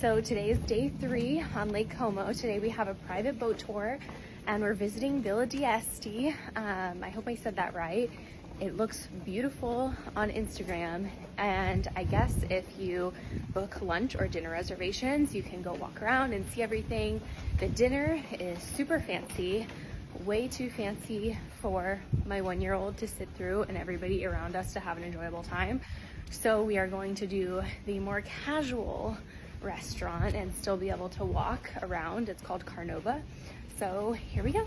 So today is day 3 on Lake Como. Today we have a private boat tour and we're visiting Villa d'Este. I hope I said that right. It looks beautiful on Instagram, and I guess if you book lunch or dinner reservations, you can go walk around and see everything. The dinner is super fancy, way too fancy for my 1-year-old to sit through and everybody around us to have an enjoyable time. So we are going to do the more casual restaurant and still be able to walk around. It's called Carnova. So here we go.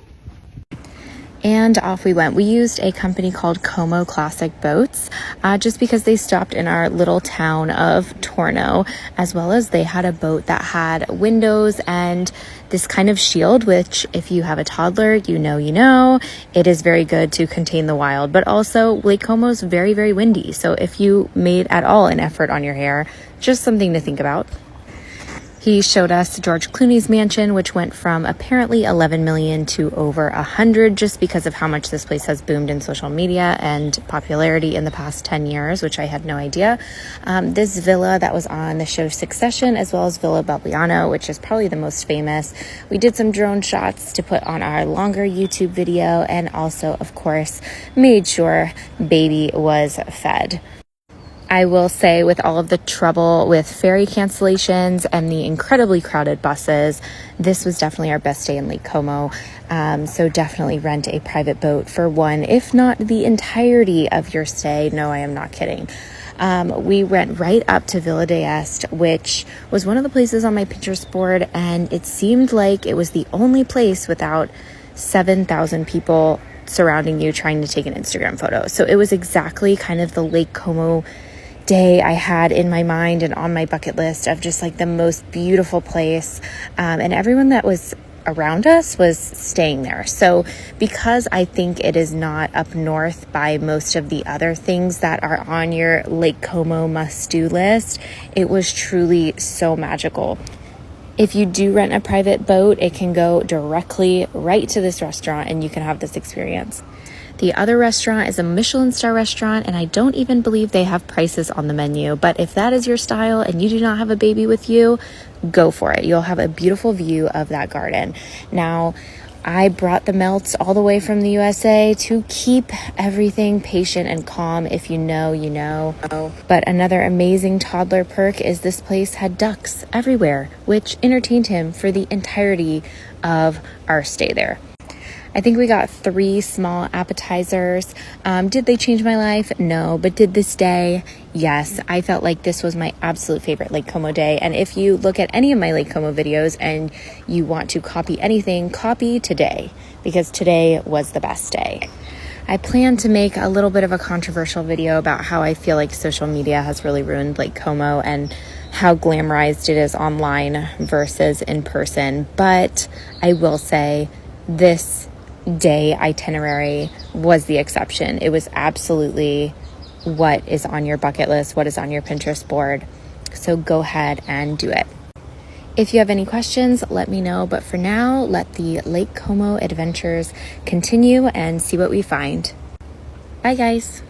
And off we went. We used a company called Como Classic Boats just because they stopped in our little town of Torno, as well as they had a boat that had windows and this kind of shield, which if you have a toddler, you know, it is very good to contain the wild. But also Lake Como is very, very windy. So if you made at all an effort on your hair, just something to think about. He showed us George Clooney's mansion, which went from apparently 11 million to over 100 just because of how much this place has boomed in social media and popularity in the past 10 years, which I had no idea. This villa that was on the show Succession, as well as Villa Babliano, which is probably the most famous. We did some drone shots to put on our longer YouTube video, and also, of course, made sure baby was fed. I will say, with all of the trouble with ferry cancellations and the incredibly crowded buses, this was definitely our best day in Lake Como. So definitely rent a private boat for one, if not the entirety of your stay. No, I am not kidding. We went right up to Villa d'Este, which was one of the places on my Pinterest board, and it seemed like it was the only place without 7,000 people surrounding you trying to take an Instagram photo. So it was exactly kind of the Lake Como day I had in my mind and on my bucket list of just like the most beautiful place. And everyone that was around us was staying there. So because I think it is not up north by most of the other things that are on your Lake Como must-do list, it was truly so magical. If you do rent a private boat, it can go directly right to this restaurant and you can have this experience. The other restaurant is a Michelin star restaurant, and I don't even believe they have prices on the menu. But if that is your style and you do not have a baby with you, go for it. You'll have a beautiful view of that garden. Now, I brought the melts all the way from the USA to keep everything patient and calm. If you know, you know. But another amazing toddler perk is this place had ducks everywhere, which entertained him for the entirety of our stay there. I think we got 3 small appetizers. Did they change my life? No. But did this day? Yes. I felt like this was my absolute favorite Lake Como day. And if you look at any of my Lake Como videos and you want to copy anything, copy today, because today was the best day. I plan to make a little bit of a controversial video about how I feel like social media has really ruined Lake Como and how glamorized it is online versus in person. But I will say this day itinerary was the exception. It was absolutely what is on your bucket list, what is on your Pinterest board. So go ahead and do it. If you have any questions, let me know. But for now, let the Lake Como adventures continue and see what we find. Bye, guys.